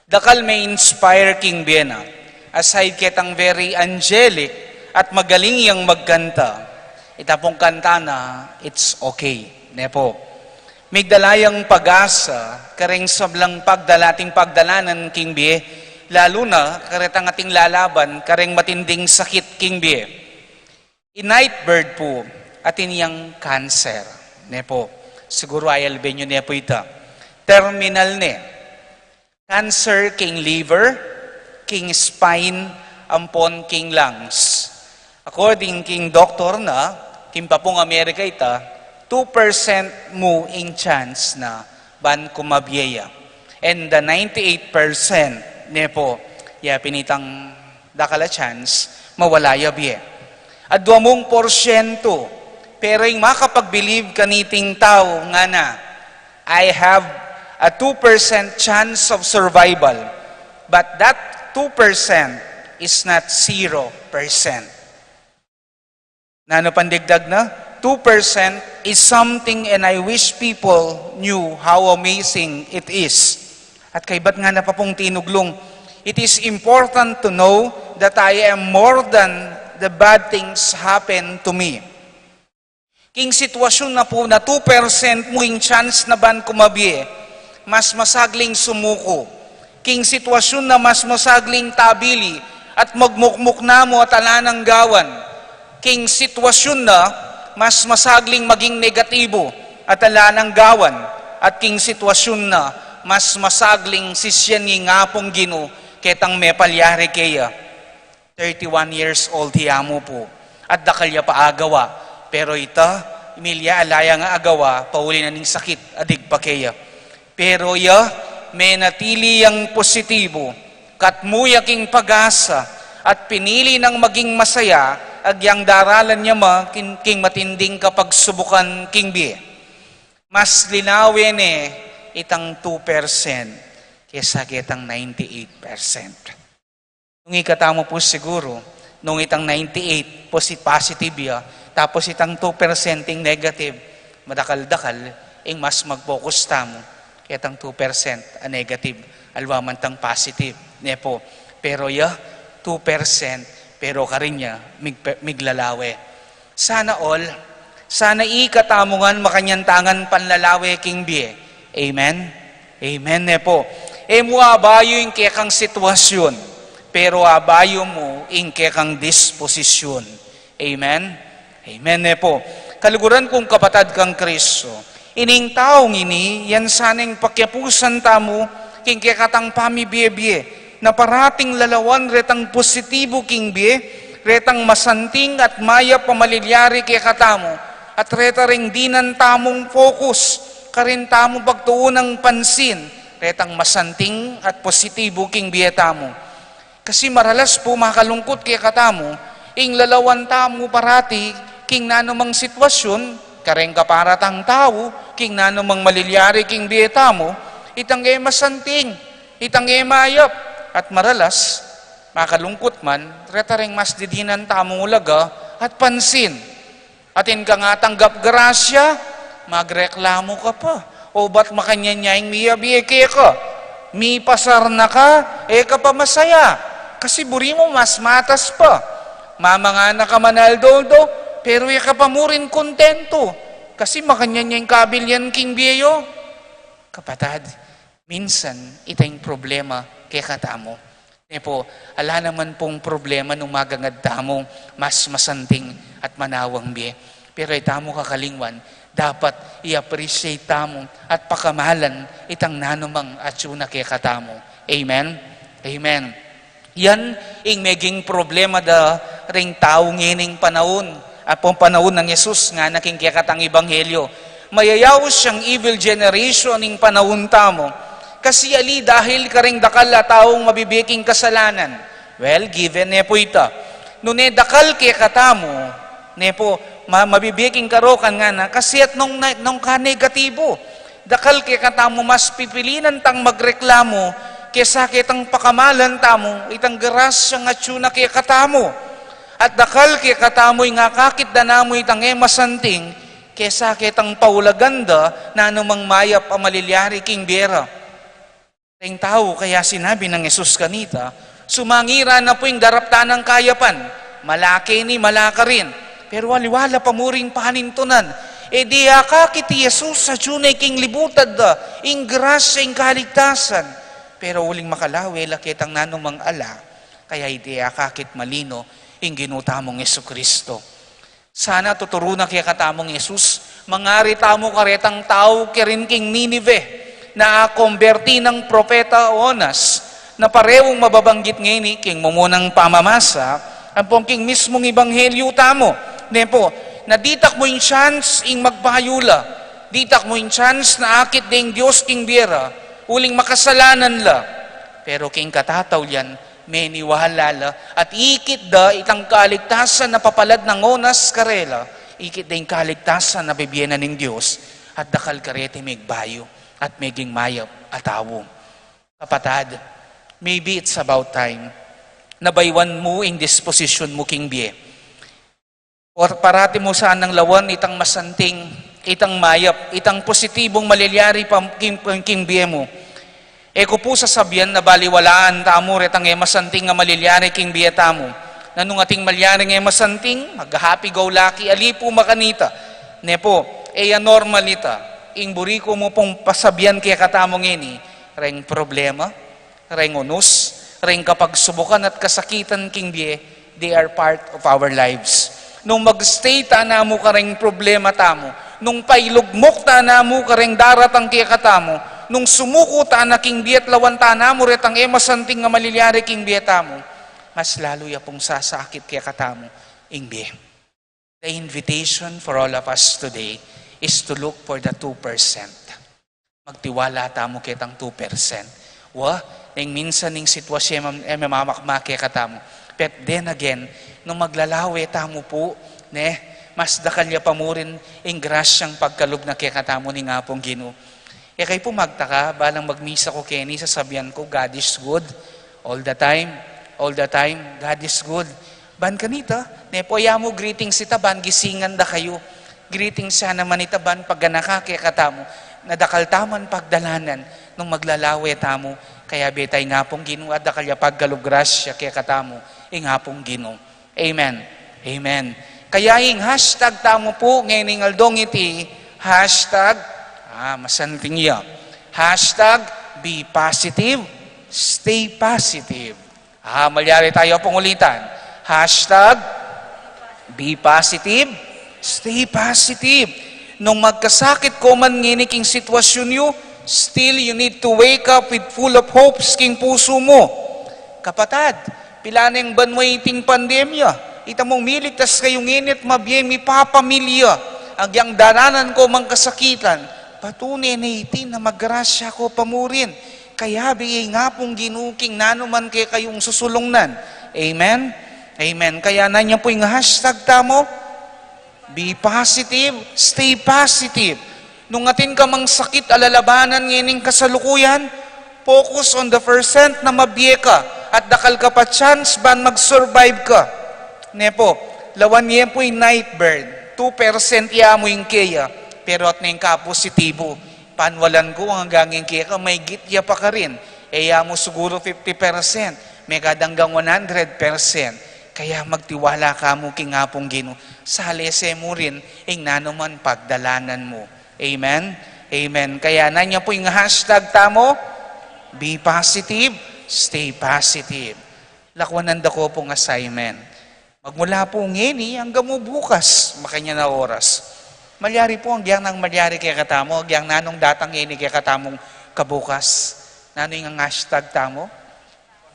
Dakal may inspire king Biena. Aside ketang very angelic at magaling yang magkanta. Itapong kanta na, it's okay. Ne po. May dalayang pag-asa, kareng sablang pagdalating pagdalanan king Bie, lalo na karetang ating lalaban, kareng matinding sakit king Bie. Nightbird po, atin yang cancer. Ne po, siguro ayal benyo ne po ita. Terminal ne. Cancer king liver, king spine, ampon king lungs. According king doctor na, king papong Amerika ita, 2% mo in chance na ban kumabyeya. And the 98% ne po, pinitang dakala chance, mawala yabye. At 2%, pero yung makapag-believe kaniting tao nga na, I have a 2% chance of survival, but that 2% is not 0%. Nano pandigdag na? 2% is something and I wish people knew how amazing it is. At kay ba't nga na pa pong tinuglong, it is important to know that I am more than the bad things happen to me. King sitwasyon na po na 2% mo yung chance na ban kumabye, mas masagling sumuko. King sitwasyon na mas masagling tabili at magmukmuk na mo at alanang gawan. King sitwasyon na mas masagling maging negatibo at alanang gawan. At king sitwasyon na mas masagling sisyan ng ngapong Gino ketang may palyari kaya. 31 years old hiyamo po. At dakalya pa agawa. Pero ita, Emilia alaya nga agawa, pauli na ning sakit, adig pa kaya. Pero may natili yang positibo, katmuya king pag-asa, at pinili ng maging masaya, agyang daralan niya king matinding kapag subukan king biye. Mas linawin itang 2% kesa kitang 98%. Nung ikatamo po siguro, nung itang 98 positive ya, tapos itang 2% ing negative, madakal-dakal, ing mas mag-focus tamo, kitang 2% a negative, alwaman tang positive. Nepo, pero 2%, pero karin niya, miglalawe. Sana all, sana ikatamungan makanyantangan panlalawe king biye. Amen? Amen, nepo. Mo abayo yung kekang sitwasyon, pero abayo mo yung kekang disposisyon. Amen? Amen, nepo. Kaluguran kong kapatad kang Kristo, ining taong ini, yan sanang pakyapusan tamo, king kekatang pamibiye-biye, na parating lalawan retang positibo king biye, retang masanting at maya pamalilyari kekatamo, at reta ring dinan tamong focus, karin tamo pagtuunang pansin, retang masanting at positibo king biye tamo. Kasi maralas po makalungkot kekatamo, ing lalawan tamo parati, king nanumang sitwasyon, kareng kaparatang tao, king nanumang malilyari king bieta mo, itang masanting, itang mayap, at maralas, makalungkot man, retareng mas didinan tamong ulaga, at pansin. Atin ka nga tanggap grasya, magreklamo ka pa. O ba't makanyanyaing miyabieke ka? Mi pasar na ka, ka pa masaya. Kasi buri mo mas matas pa. Mamanga na ka manaldoldo, pero ka pa mo rin kontento. Kasi makanyan yung kabilyan king biyo. Kapatad, minsan itang problema kay katamo. Nepo, ala naman pong problema nung magangad tamo, mas masanting at manawang biye. Pero itamo kakalingwan, dapat i-appreciate tamo at pakamalan itang nanumang atsuna kay katamo. Amen? Amen. Yan ing meging problema da ring tao ngining panahon. At pong panahon ng Yesus nga naking kekatang ebanghelyo. Mayayaw siyang evil generation ing panahon tamo. Kasi ali dahil karing dakal a taong mabibiking kasalanan. Well, given nepo ita. Nune dakal kekatamo, nepo, mabibiking karokan nga na, kasi at nung ka negatibo. Dakal kekatamo mas pipilinan tang magreklamo, kesa kitang pakamalan tamo, itang garas siyang atsuna kekatamo. At dakal kay katamoy nga kakit da namoy itang masanting, kesa kitang paulaganda na anumang mayap amalilyari king bera. Ang tao kaya sinabi ng Jesus kanita, sumangira na po yung daraptan ng kayapan, malaki ni malaka rin, pero waliwala pa mo rin panintunan. Di kakit Jesus sa tunay king libutad da, ing grasya, ing kaligtasan, pero uling makalawi lakitang nanumang ala, kaya di kakit malino, ing ginutamong Jesucristo. Sana tuturunan kaya katamong Jesus, mangari tamo karetang tao kirin king Ninive, na akomberti ng propeta Onas, na parewong mababanggit ngayon king mumunang pamamasa, ang pong king mismong ebanghelyo tamo. Nepo, na ditak mo yung chance ing magpahayula, ditak mo yung chance na akit ding Diyos king biera, uling makasalanan la, pero king katataw yan, may niwahalala at ikit da itang kaligtasan na papalad ng Onas karela, ikit da yung kaligtasan na bibiyena ng Diyos at dakal karete migbayo at meging mayap atawo. Kapatad, maybe it's about time na baywan mo in disposition mo king biye. Or parati mo saan ng lawan itang masanting, itang mayap, itang positibong malilyari pa king biye mo. Eko po sasabihan na baliwalaan tamo retang masanting nga malilyari king biya tamo. Nanong ating malyari nga masanting, mag-happy go lucky, ali po makanita. Nepo, normal ita. ing buriko mo pong pasabyan kaya katamong ini, reng problema, reng unos, reng kapag subukan at kasakitan king biye, they are part of our lives. Nung magstay ta na mo ka reng problema tamo, nung pailugmok ta na mo ka reng daratang kaya katamo, nung sumuko ta na king biye at lawan ta na mo retang emasanting nga malilyari king biye tamo, mas lalo ya pong sasakit kaya katamo, ing biye. The invitation for all of us today is to look for the 2%. Magtiwala tamo kitang 2%. Nang minsan ning sitwasyon mamakmake katamo. But then again, nung maglalawe tamo po, mas dakalya pa mo rin ing grasyang pagkalog na kikatamo ni nga pong Ginoo. Kay po magtaka, balang magmisa ko Kenny, sasabihan ko, God is good. All the time, God is good. Ban kanita, nepoya mo greetings ita ban gisingan da kayo. Greetings siya naman ita ban pagganaka kaya katamo. Nadakaltaman pagdalanan nung maglalawe tamo. Kaya betay nga pong Ginoo at dakalya paggalograsya kaya katamo. Nga pong Ginoo. Amen. Amen. Kaya ing hashtag tamo po ngayon aldong iti hashtag masanting iya. Hashtag be positive, stay positive. Malyari tayo pong ulitan. Hashtag, be positive, stay positive. Nung magkasakit ko man nginiking sitwasyon nyo, still you need to wake up with full of hopes king puso mo. Kapatad, pila na yung banway iting pandemya, ita mong miligtas kayong init mabiyeng ipapamilya, agyang daranan ko mang kasakitan, patunay na itin na maggrasya ko pamurin, kaya bigay nga pong ginuking nanuman kay kayong susulungnan. Amen? Amen. Kaya na niya po yung hashtag tamo, be positive, stay positive. Nung atin ka mang sakit alalabanan ngayon kasalukuyan, focus on the percent na mabiye ka at dakal ka pa chance ban mag-survive ka. Nepo, lawan niya po yung night bird, 2% iya mo yung kaya, pero at na yung ka-positibo. Panwalan ko ang hanggang kaya ka, may gitya pa ka rin. Iya mo siguro 50%, may kadanggang 100%. Kaya magtiwala ka mo king nga pong Ginoo. Salese mo rin ing nanuman pagdalanan mo. Amen? Amen. Kaya na niya po yung hashtag tamo, be positive, stay positive. Lakwanan da ko pong assignment. Magmula po ngini hanggang mo bukas, makanya na oras. Malyari po ang giyang nang malyari kaya katamo, giyang nanong datang ngini kaya katamong kabukas. Nano yung hashtag tamo?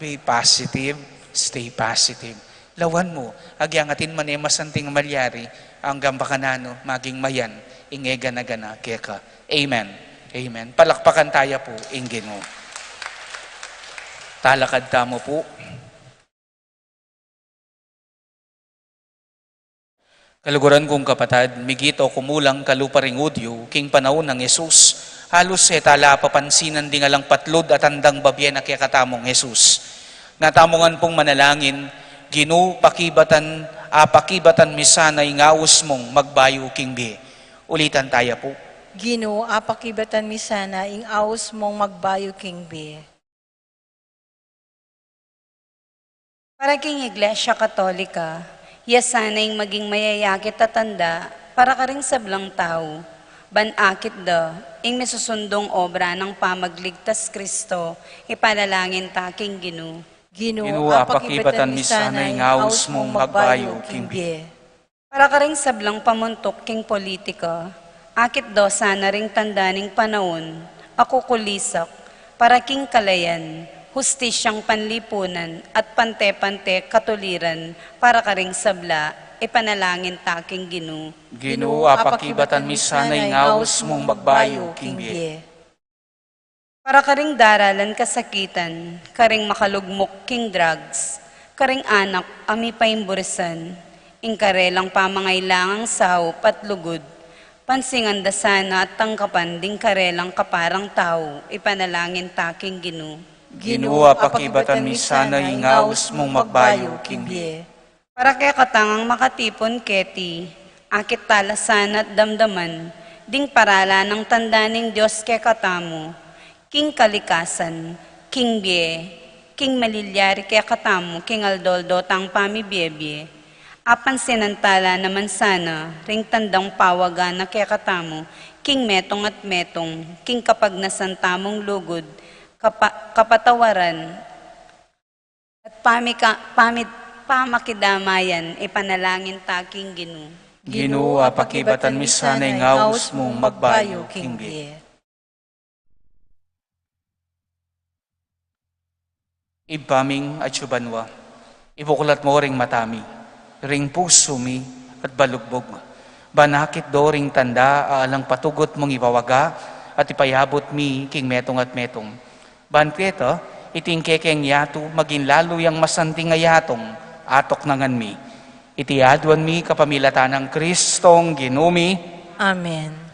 Be positive, stay positive. Lawan mo, agyang atin man masanting malyari, ang gambakanano, maging mayan, ingega na gana, keka. Amen. Amen. Palakpakan tayo po, ing Ginoo. Talakad tamo po. Kaluguran kong kapatad, migito kumulang kaluparing udyo, king panahon ng Yesus, halos tala papansinan di nga lang patlod at andang babye na kaya katamong Yesus. Natamongan pong manalangin, Ginoo pakibatan misana ingawos mong magbayo king bi. Ulitan tayo po. Ginoo, apakibatan mi sana ing awos mong magbayo king bi. Para king Iglesia Katolika, yasanay maging mayayakit tatanda para ka ring sablang tao. Banakit da, ing misusundong obra ng pamagligtas Kristo, ipanalangin ta king Ginoo. Ginoo, apakibatan mi sana ing awos mong magbayo king bi. Para ka ring sablang pamuntok king politika, akit do sana ring tandaning panahon, ako kulisak, para king kalayan, hustisyang panlipunan at pante-pante katuliran, para ka ring sabla, ipanalangin ta king Ginoo. Ginoo, apakibatan mi sana ing awos mong magbayo king bi. Para ka ring daralan kasakitan, karing makalugmok king drugs, karing anak ami paimburisan, ing karelang pamangailangang sahop at lugod, pansingan da sana at tangkapan ding karelang kaparang tao, ipanalangin ta king Ginoo. Ginoo, apakibatan mi sana ing awos mong magbayo king bi. Para kaya katangang makatipon keti, akit talasan at damdaman, ding parala ng tanda ng Diyos kaya katamo, king kalikasan, king bie, king malilyari kaya katamo, king aldoldo tang pamibiyebye, apan sinantala naman sana, ring tandang pawaga na kaya katamo, king metong at metong, king kapag nasantamong lugod, kapatawaran, at pamakidamayan, ipanalangin taking Ginoo. Ginoo, apakibatan mi sanay ngaus mong magbayo kinggi. Ibaming at syubanwa, ibukulat mo ring matami, ring puso mi at balugbog. Banakit do ring tanda, aalang patugot mong ipawaga, at ipayabot mi king metong at metong. Banketo, itingkekeng yato, maging lalo yang masanting ayatong, atok nangan mi. Itiadwan mi kapamilatan ng Kristong Ginumi. Amen.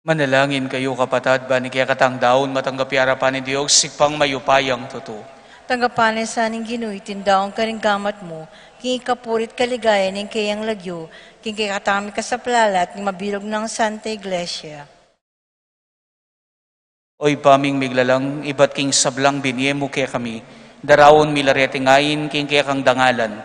Manalangin kayo kapatad, bani kaya katang daon matanggap harapan ni Diyos, sikpang mayupayang totoo. Tanggapanin sa aning Ginoo, itindaong karing gamat mo, king ikapurit kaligaya ning kayang lagyo, king katami ka sa plalat, ning mabilog ng Santa Iglesia. Oy paming miglalang, ibat king sablang binye mo kaya kami, darawon milarete ngayin king kaya kang dangalan,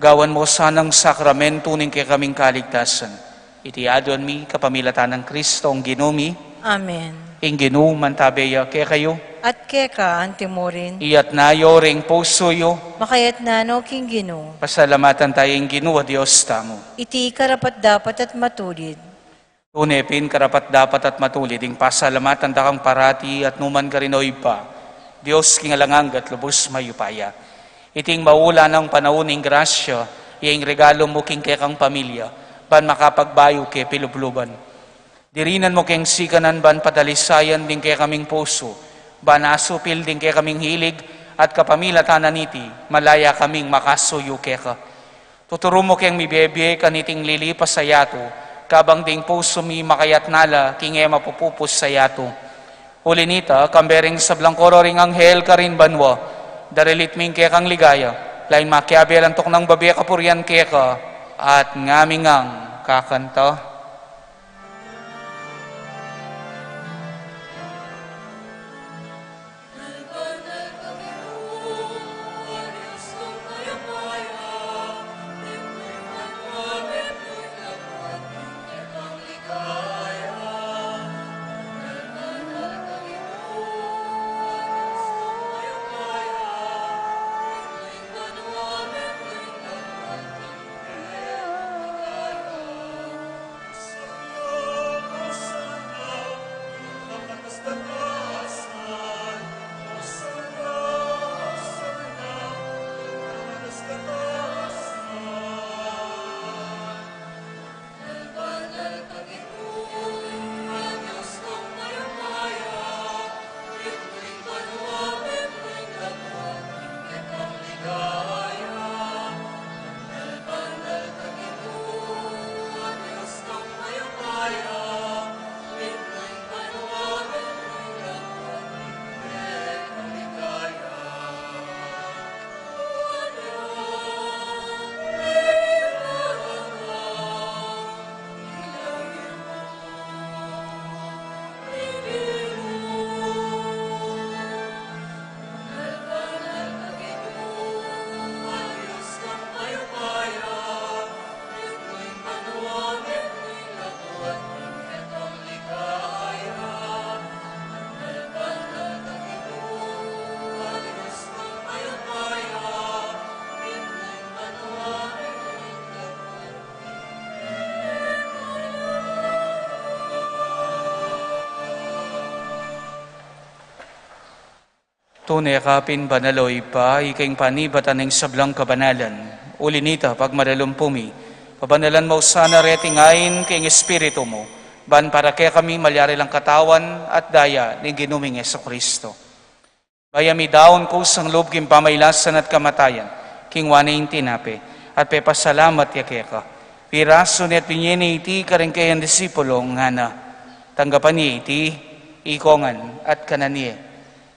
gawan mo sanang sakramento ning kaya kaming kaligtasan. Itiadon mi kapamilatan ng Kristong Ginumi. Amen. Ing Ginoo mantabeya kaya kayo. At keka, antimorin, Iyat na yoring puso yo. makayat na no king Ginoo, Pasalamatan tayong Ginoo, Diyos tamo. iti karapat dapat at matulid. Tunepin karapat dapat at matulid, ing pasalamatan takang parati at numan ka rin oy pa. Diyos kingalangang at lubos mayupaya. Iting maula ng panauning grasya, iyang regalo mo king kekang pamilya, ban makapagbayo ke pilubluban. Dirinan mo keng sikanan ban padalisayan din kaya kaming puso, ban asupil din kaya kaming hilig, at kapamilatan niti, malaya kaming makasuyo keka. Tuturo mo keng mibebe kaniting lilipas sa yato, kabang ding puso mi makayat nala, king ema pupupos sa yato. Ulinita, kambering sa blangkoro ring anghel ka rin banwa, darilit ming kekang ligaya, lain makiabelantok ng babi kapurian keka, at ngaming ang kakanta. Tunay kapin banaloy pa, ikaing panibatan ng sablang kabanalan. Ulinita, pagmadalumpumi, pabanalan mo sana retingain kay Espiritu mo, ban para kaya kami malyari lang katawan at daya ni ginuming Kristo. Bayami daon ko sang loob king pamaylasan at kamatayan, king wanaing tinape, at pepasalamat yakeka. Piraso ni at pinyeni iti karing kayan disipulong ngana, tanggapan niya iti, ikongan at kananiye.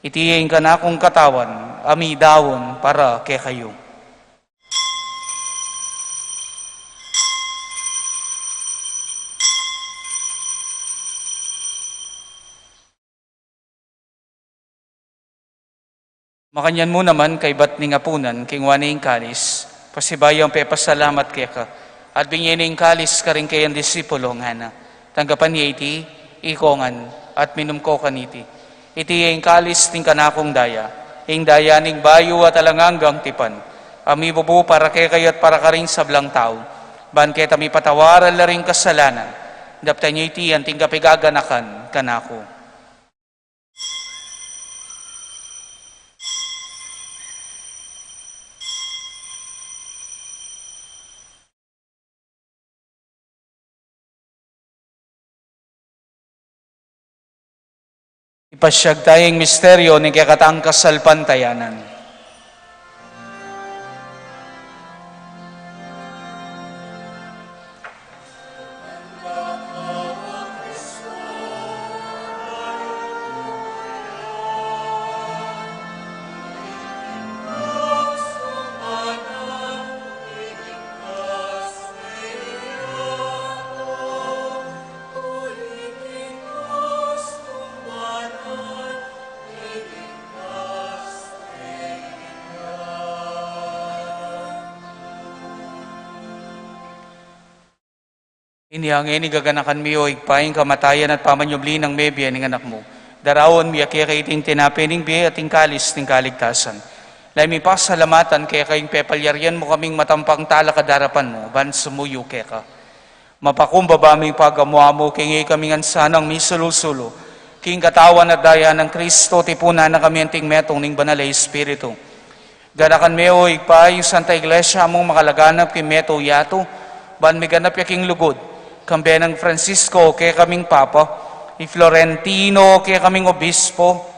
Itiyain ka na akong katawan, ami dawon para kay kayo. Makanyan mo naman kay bat ni ngapunan, king wanaing kalis, pasibayang pepasalamat kay ka, at binyaning kalis ka rin kayang disipulo nga na, tanggapan niya iti, ikongan, at minum ko kaniti. Iti yung kalis ting kanakong daya, ing daya ning bayo at alanganggang tipan, ami bubu para kay kayo at para ka rin sablang tao, ban kaya mi patawaran la rin kasalanan, dapta niyo iti yan ting kapigaganakan kanako. Ipasyag tayong misteryo ni kakatang kasalpantayanan. Inihangin ni gaganakan miyo, igpaing kamatayan at pamanyubli ng mebiya ng anak mo. Darawon miya kaya kay iting tinapining biya at kalis ng kaligtasan. Lay mi pasalamatan kaya kayong pepalyaryan mo kaming matampang tala kadarapan mo, ban sumuyo kaya ka. Mapakumbaba aming pagamuamo, kingi kaming ansanang misulusulo, king katawan at daya ng Kristo, tipuna na kami anting metong ning banalay Espiritu. Ganakan miyo, igpaing Santa Iglesia among makalaganap king meto yato, ban mi ganap yaking lugod, kambe ng Francisco, kaya kaming Papa, i Florentino, kaya kaming Obispo,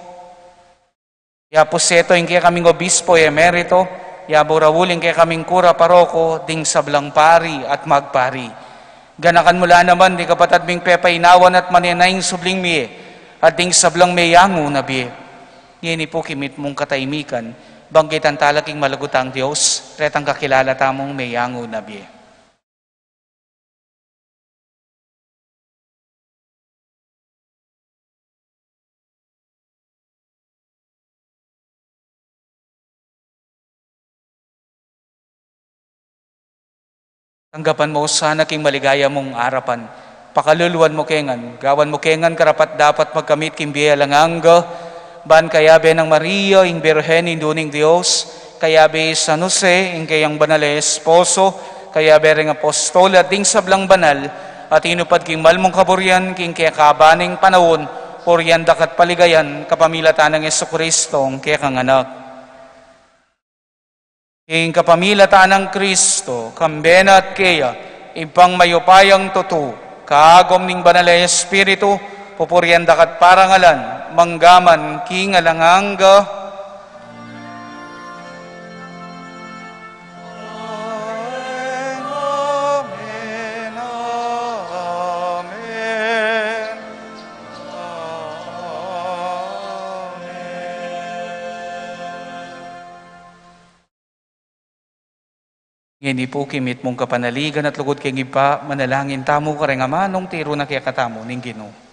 Yapuseto, kaya kaming Obispo Emerito, Yaburawuling, kaya kaming Kura Paroko, ding sablang pari at magpari. Ganakan mula naman, di kapatad ming pepainawan at maninaying subling miye, at ding sablang mayango na biye. Yeni po kimit mong kataimikan, banggitan talaking malagutang Diyos, retang kakilala tamong mayango na biye. Tanggapan mo sana king maligaya mong arapan. Pakaluluan mo kengan, gawan mo kengan karapat dapat magkamit king biya langangga, ban kayabe ng Maria, ing Birhen, induning Diyos, kayabe San Jose, ing kayang banal esposo, kayabe ring apostol at ding sablang banal, at inupad king malmong kaburyan, king kaya kabaning panahon, puryan dakat paligayan, kapamilatan ng Jesucristo, ang kaya kang anak. Ing kapamilatan ng Kristo, kambena at kaya, ipang mayupayang tutu, kaagom ning banalay Espiritu, pupuryan dakat parangalan, manggaman king alangangga, Ngini po kimit mong kapanaligan at lugod kay iba, manalangin tamo ka rin nga manong tiro na kaya katamo ning Ginoo.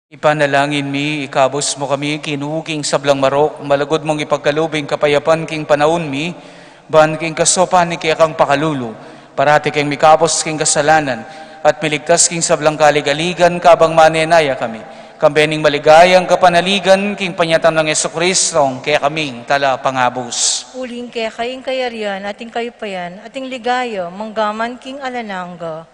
Ipanalangin mi, ikabos mo kami, kinuking sablang marok, malagod mong ipagkalubing kapayapan king panahon mi, ban king kasopan ni kaya kang pakalulu, parati king mikapos king kasalanan, at miligtas king sablang kaligaligan kabang manenaya kami. Kambening maligayang kapanaligan king panyatan ng Jesucristo, kaya kaming tala pangabos. Uling kaya kayong kayarian, ating kayupayan, ating ligayo, manggaman king alanangga.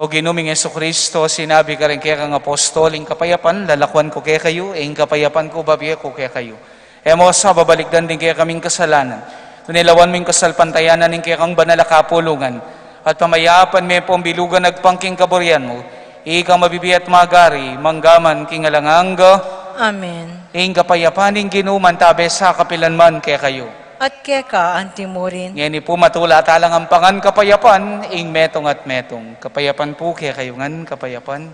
O ginuming Jesucristo, sinabi ka rin kaya kang apostoling kapayapan, lalakwan ko kaya kayo, ing kapayapan ko babiya ko kaya kayo. Emo sa babalikdan din kaya kaming kasalanan. Tunilawan mo yung kasalpantayanan ng kaya kang banal kapulungan. At pamayapan may pambilugan nagpangking kaboryan mo. Ika mabibiyat magari, manggaman king alanganga. Amen. Ing kapayapaning ginuman tabe sa kapilanman kaya kayo. At keka, antimurin, Ngayon po matula talang ang pangan kapayapan, ing metong at metong. Kapayapan po kaya kayo ngan kapayapan.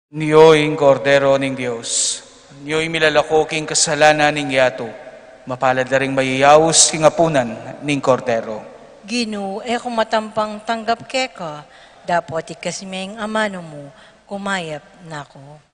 Niyo'y kordero ning Diyos, niyo'y milalako king kasalanan ning yato, mapalad na ring mayayawos king apunan ning kordero. Ginu, kung matampang tanggap keka, dapat ikasimeng amano mo, kumayap nako.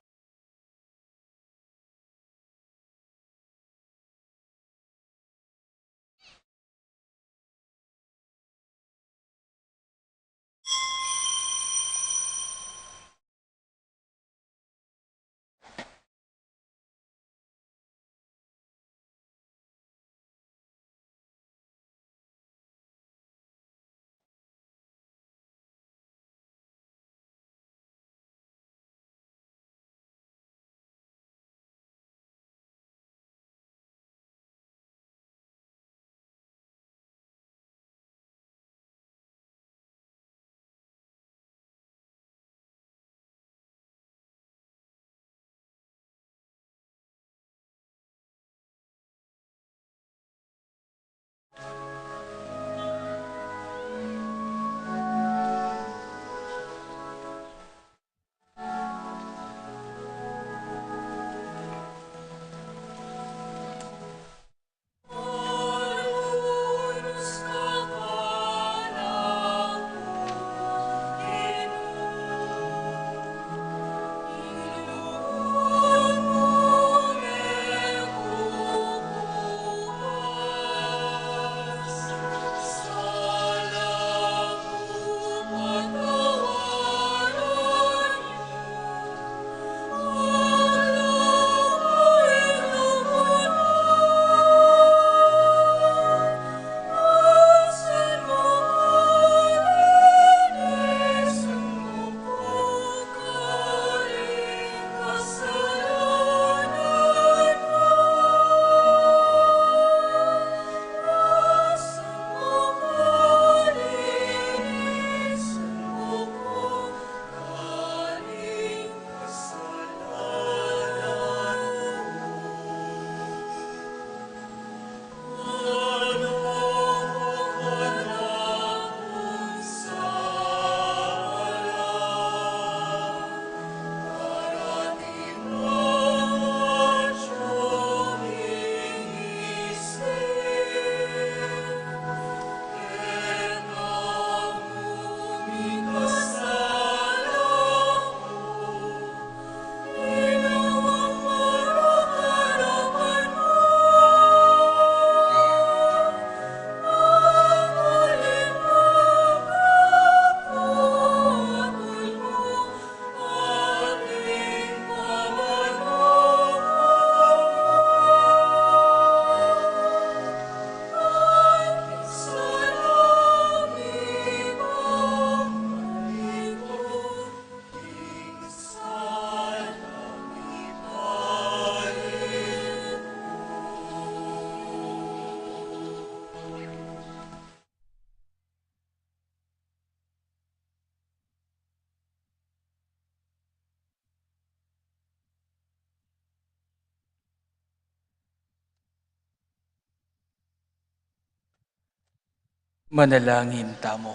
Manalangin tamo.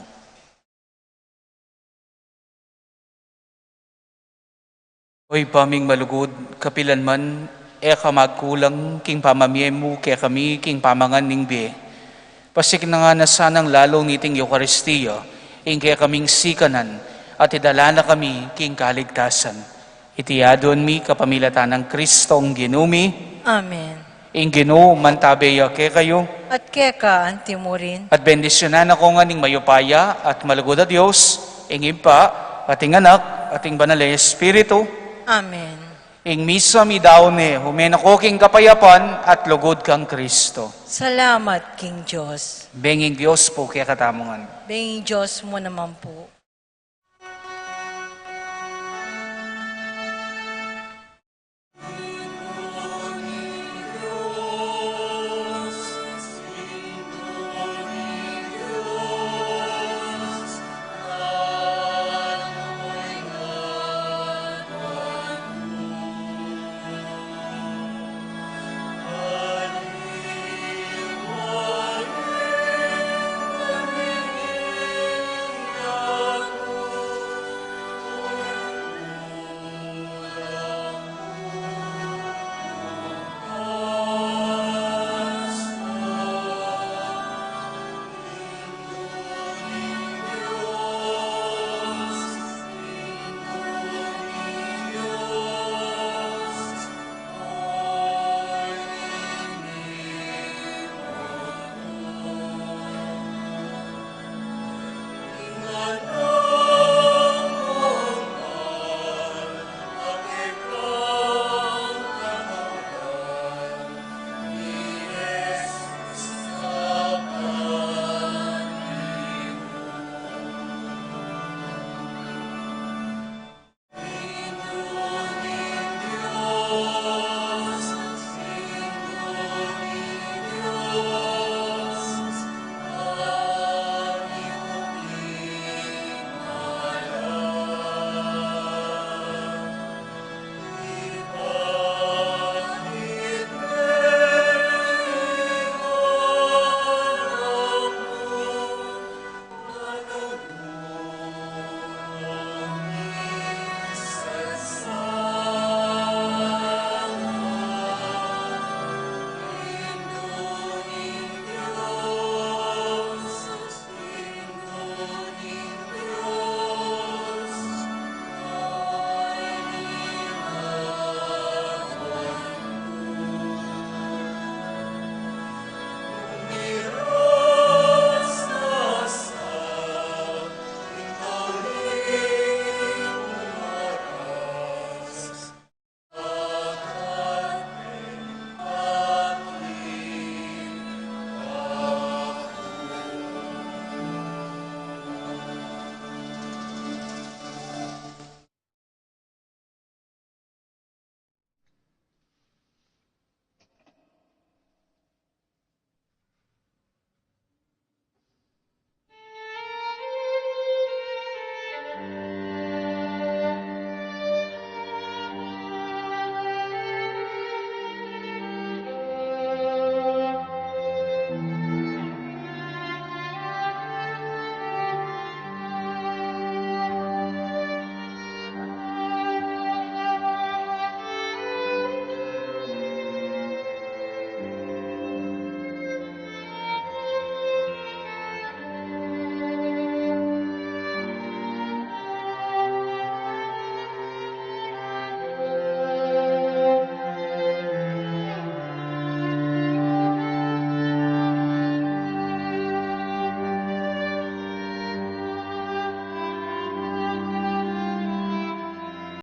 Oy paming malugod, kapilan man, kamagkulang king pamamiyemo kaya kami king pamangan ning be. Pasik na nga na sanang lalong iting Eukaristiya, ing kaya kaming sikanan, at idala na kami king kaligtasan. Itiyadon mi kapamilatan ng Kristong ginumi, Amen. ing Ginoo mantabeya kay kayo, At keka, antimurin, at bendisyonan ako nga ning mayupaya at malugod a Diyos, ing impa, ating anak, ating banal na Espiritu, Amen. ing misa mi daone, humen ako king kapayapan at lugod kang Kristo. Salamat, King Diyos. Benging Diyos po kaya katamongan. Benging Diyos mo naman po.